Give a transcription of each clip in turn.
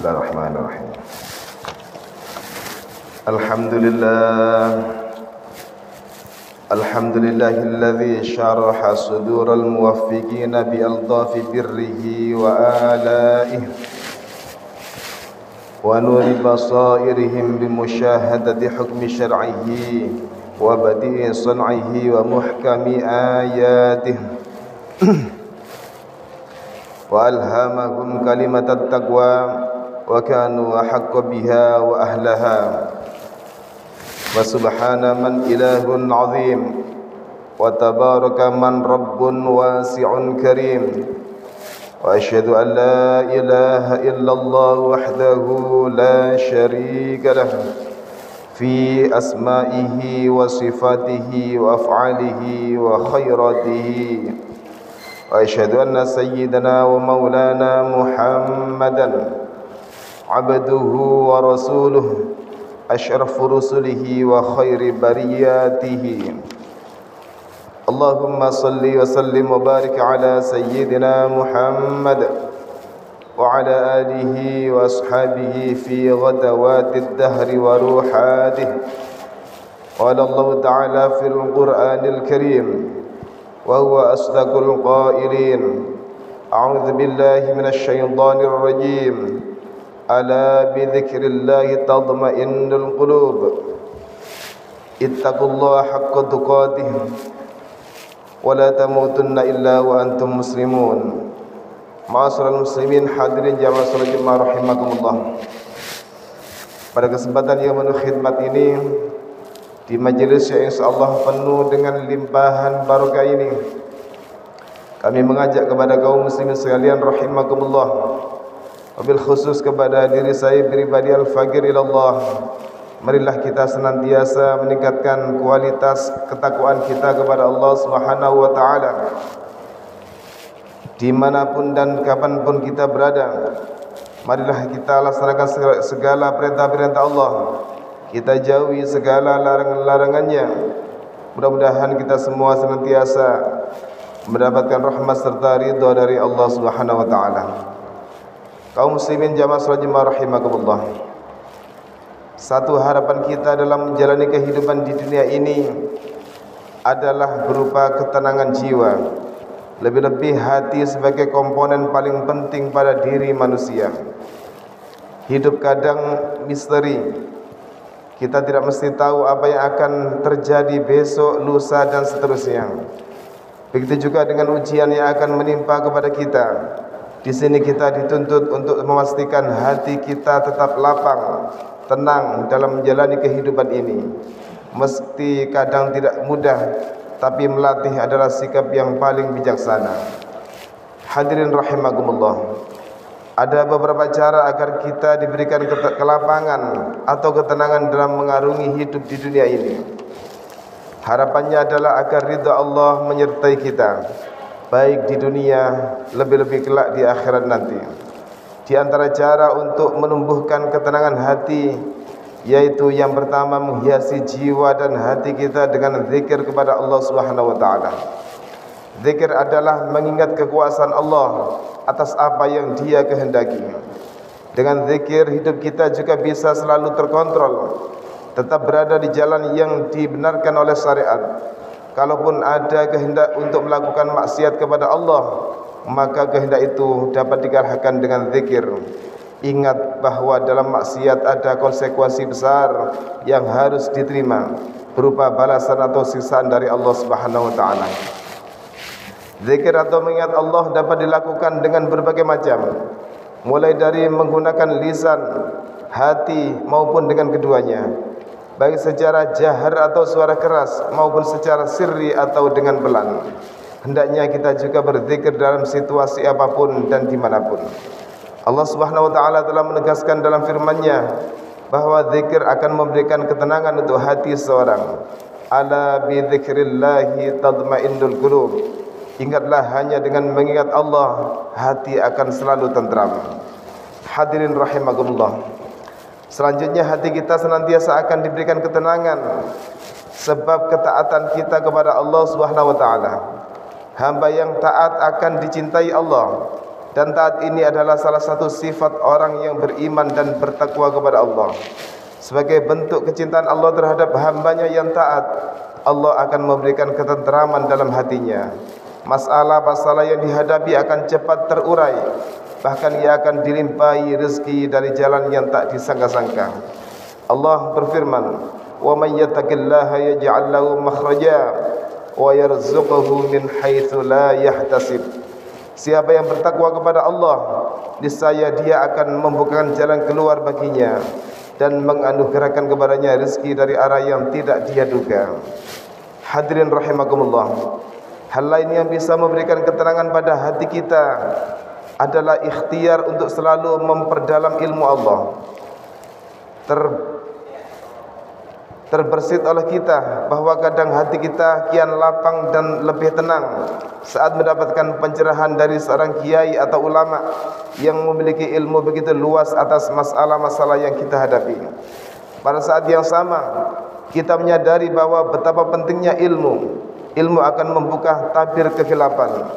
Bismillahirrahmanirrahim. Alhamdulillahilladzi syaraha sudural muwaffiqina bi altafi birrihi wa alaihi wa nuri basairihim bi musyahadati hukmi syar'ihi wa badi'i sun'ihi wa muhkami ayatihi wa alhamahum kalimatat taqwa wa kanu ahaqqa biha wa ahlaha. Wa subhana man ilahun azim wa tabaraka man rabbun wasi'un karim. Wa asyhadu an la ilaha illallah wahdahu la syarika lah fi asma'ihi wa sifatihi wa af'alihi wa khairatihi. Wa asyhadu anna sayyidana wa maulana Muhammadan abduhu wa rasuluh asyrafu rusulihi wa khairi bariyatihi. Allahumma salli wa sallim wa barik ala sayyidina Muhammad wa ala alihi wa ashabihi fi ghadawatid dahri wa ruhatihi. Qala Allah ta'ala fil Qur'anil Karim wa huwa asdaqul qailin. A'udzu billahi minasy syaithanir rajim. Ala bi dzikrillahi tatma'innul qulub. Ittaqullaha haqqa tuqatih wa la tamutunna illa wa antum muslimun. Ma'asyiral muslimin hadirin jamaah salat Jumat rahimakumullah. Pada kesempatan yang penuh khidmat ini, di majelis yang insyaallah penuh dengan limpahan barokah ini, kami mengajak kepada kaum muslimin sekalian rahimakumullah, wabil khusus kepada diri saya pribadi al-faqir ilallah, marilah kita senantiasa meningkatkan kualitas ketakwaan kita kepada Allah Subhanahu wa taala dimanapun dan kapanpun kita berada. Marilah kita laksanakan segala perintah-perintah Allah, kita jauhi segala larangan-larangannya. Mudah-mudahan kita semua senantiasa mendapatkan rahmat serta ridha dari Allah Subhanahu wa taala. Kaum muslimin jamaah salat Jumat rahimakumullah, satu harapan kita dalam menjalani kehidupan di dunia ini adalah berupa ketenangan jiwa, lebih-lebih hati sebagai komponen paling penting pada diri manusia. Hidup kadang misteri, kita tidak mesti tahu apa yang akan terjadi besok, lusa dan seterusnya. Begitu juga dengan ujian yang akan menimpa kepada kita. Di sini kita dituntut untuk memastikan hati kita tetap lapang, tenang dalam menjalani kehidupan ini. Meski kadang tidak mudah, tapi melatih adalah sikap yang paling bijaksana. Hadirin rahimakumullah, ada beberapa cara agar kita diberikan kelapangan atau ketenangan dalam mengarungi hidup di dunia ini. Harapannya adalah agar ridha Allah menyertai kita, baik di dunia, lebih-lebih kelak di akhirat nanti. Di antara cara untuk menumbuhkan ketenangan hati, yaitu yang pertama, menghiasi jiwa dan hati kita dengan zikir kepada Allah Subhanahu wa taala. Zikir adalah mengingat kekuasaan Allah atas apa yang Dia kehendaki. Dengan zikir hidup kita juga bisa selalu terkontrol, tetap berada di jalan yang dibenarkan oleh syariat. Kalaupun ada kehendak untuk melakukan maksiat kepada Allah, maka kehendak itu dapat dikalahkan dengan zikir. Ingat bahawa dalam maksiat ada konsekuensi besar yang harus diterima, berupa balasan atau siksaan dari Allah Subhanahu wa taala. Zikir atau mengingat Allah dapat dilakukan dengan berbagai macam, mulai dari menggunakan lisan, hati maupun dengan keduanya, baik secara jahar atau suara keras maupun secara sirri atau dengan pelan. Hendaknya kita juga berzikir dalam situasi apapun dan dimanapun. Allah Subhanahu wa taala telah menegaskan dalam firman-Nya bahwa zikir akan memberikan ketenangan untuk hati seorang. Ala bi dzikrillahi tatma'innul qulub. Ingatlah, hanya dengan mengingat Allah hati akan selalu tentram. Hadirin rahimakumullah, selanjutnya hati kita senantiasa akan diberikan ketenangan sebab ketaatan kita kepada Allah Subhanahu wa taala. Hamba yang taat akan dicintai Allah. Dan taat ini adalah salah satu sifat orang yang beriman dan bertakwa kepada Allah. Sebagai bentuk kecintaan Allah terhadap hambanya yang taat, Allah akan memberikan ketenteraman dalam hatinya. Masalah-masalah yang dihadapi akan cepat terurai. Bahkan ia akan dilimpahi rezeki dari jalan yang tak disangka-sangka. Allah berfirman, "Wa may yattaqillaha yaj'al lahu makhraja wa yarzuqhu min haitsu la yahtasib." Siapa yang bertakwa kepada Allah, niscaya dia akan membukakan jalan keluar baginya dan menganugerahkan kepadanya rezeki dari arah yang tidak dia duga. Hadirin rahimakumullah, hal lain yang bisa memberikan ketenangan pada hati kita adalah ikhtiar untuk selalu memperdalam ilmu Allah. Terbersit oleh kita bahwa kadang hati kita kian lapang dan lebih tenang saat mendapatkan pencerahan dari seorang kiai atau ulama yang memiliki ilmu begitu luas atas masalah-masalah yang kita hadapi. Pada saat yang sama, kita menyadari bahwa betapa pentingnya ilmu. Ilmu akan membuka tabir kegelapan,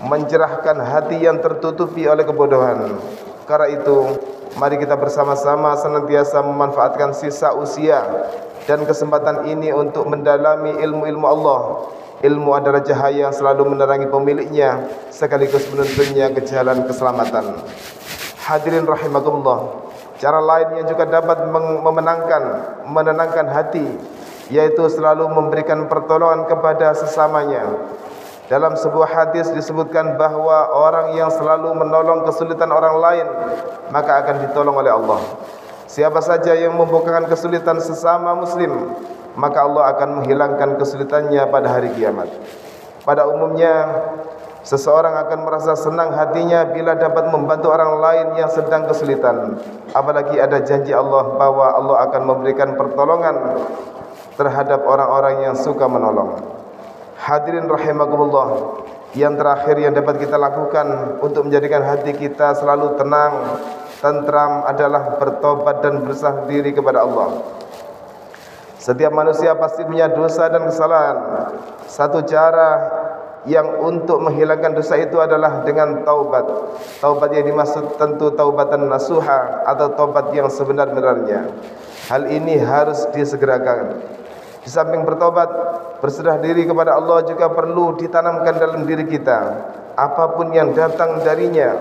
mencerahkan hati yang tertutupi oleh kebodohan. Karena itu, mari kita bersama-sama senantiasa memanfaatkan sisa usia dan kesempatan ini untuk mendalami ilmu-ilmu Allah. Ilmu adalah cahaya yang selalu menerangi pemiliknya sekaligus menuntunnya ke jalan keselamatan. Hadirin rahimakumullah, cara lain yang juga dapat menenangkan hati, yaitu selalu memberikan pertolongan kepada sesamanya. Dalam sebuah hadis disebutkan bahwa orang yang selalu menolong kesulitan orang lain, maka akan ditolong oleh Allah. Siapa saja yang membukakan kesulitan sesama muslim, maka Allah akan menghilangkan kesulitannya pada hari kiamat. Pada umumnya, seseorang akan merasa senang hatinya bila dapat membantu orang lain yang sedang kesulitan. Apalagi ada janji Allah bahwa Allah akan memberikan pertolongan terhadap orang-orang yang suka menolong. Hadirin rahimakumullah, yang terakhir yang dapat kita lakukan untuk menjadikan hati kita selalu tenang, tentram adalah bertobat dan bersah diri kepada Allah. Setiap manusia pasti punya dosa dan kesalahan. Satu cara yang untuk menghilangkan dosa itu adalah dengan taubat. Taubat yang dimaksud tentu taubatan nasuha atau taubat yang sebenar-benarnya. Hal ini harus disegerakan. Di samping bertobat, berserah diri kepada Allah juga perlu ditanamkan dalam diri kita. Apapun yang datang darinya,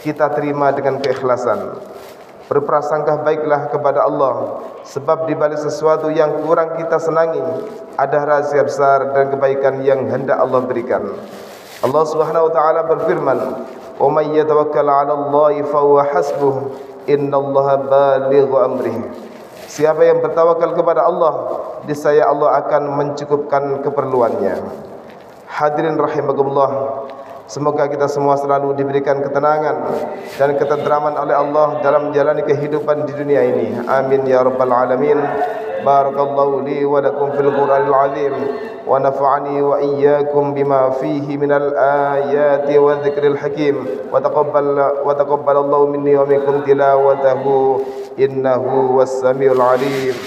kita terima dengan keikhlasan. Berprasangka baiklah kepada Allah, sebab di balik sesuatu yang kurang kita senangi ada rahasia besar dan kebaikan yang hendak Allah berikan. Allah Subhanahu wa taala berfirman, "Wa may yatawakkal 'ala Allahi fa huwa hasbuh, innallaha balighu amrihi." Siapa yang bertawakal kepada Allah, niscaya Allah akan mencukupkan keperluannya. Hadirin rahimakumullah, semoga kita semua selalu diberikan ketenangan dan ketentraman oleh Allah dalam menjalani kehidupan di dunia ini. Amin ya rabbal alamin. Barakallahu li wa lakum fil Qur'anil azim wa nafa'ani wa iyyakum bima fihi minal ayati wa dzikril hakim wa taqabbalallahu minni wa minkum tilawatahu innahu was-sami'ul alim.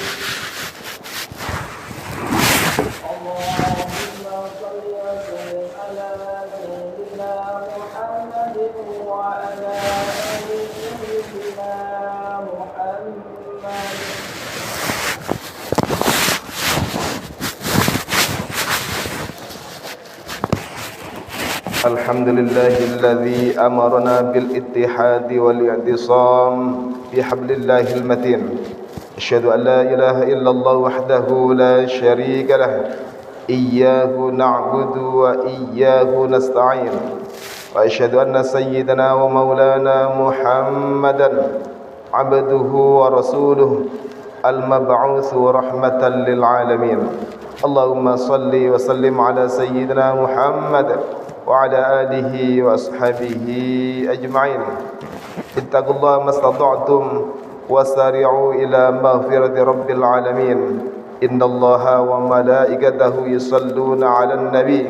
Alhamdulillahilladzi amarna bil ittihadi wal i'tisam bihablillahil matin. Asyhadu an la ilaha illallah wahdahu la syarika lah. Iyyahu na'budu wa iyyahu nasta'in. Wa asyhadu anna sayyidana wa maulana Muhammadan abduhu wa rasuluh al-mab'utsu rahmatan lil alamin. Allahumma salli wa sallim ala sayyidina Muhammad وعلى آله وأصحابه أجمعين. اتقوا الله ما استطعتم وسارعوا إلى مغفرة رب العالمين. إن الله وملائكته يصلون على النبي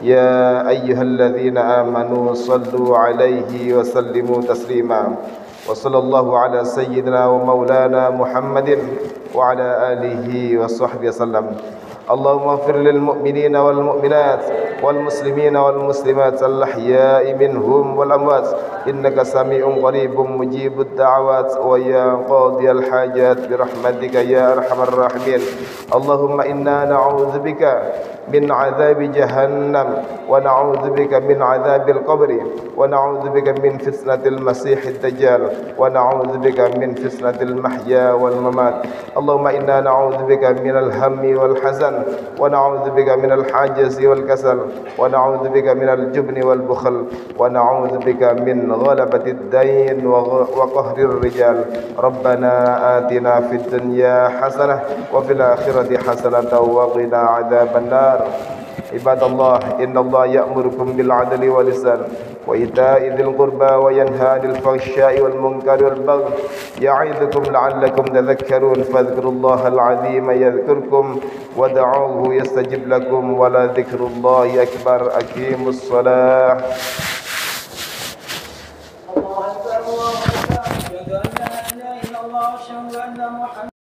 يا أيها الذين آمنوا صلوا عليه وسلموا تسليما. وصلى الله على سيدنا ومولانا محمد وعلى آله وصحبه وسلم. اللهم اغفر للمؤمنين والمؤمنات والمسلمين والمسلمات الأحياء منهم والأموات إنك سميع قريب مجيب الدعوات ويا قاضي الحاجات برحمتك يا أرحم الراحمين. اللهم إنا نعوذ بك من عذاب جهنم ونعوذ بك من عذاب القبر ونعوذ بك من فتنة المسيح الدجال ونعوذ بك من فتنة المحيا والممات. اللهم إنا نعوذ بك من الهم والحزن ونعوذ بك من الحاجز والكسل ونعوذ بك من الجبن والبخل ونعوذ بك من غلبة الدين وقهر الرجال. ربنا آتنا في الدنيا حسنة وفي الآخرة حسنة وقنا عذاب النار. عباد الله إن الله يأمركم بالعدل والإحسان وإيتاء ذي القربى وينهى عن الفحشاء والمنكر والبغي يعظكم لعلكم تذكرون. فاذكروا الله العظيم يذكركم ودعوه يستجب لكم ولذكر الله أكبر. أقيموا الصلاة. الله أكبر الله أكبر. أشهد أن لا إله إلا الله وأشهد أن محمدا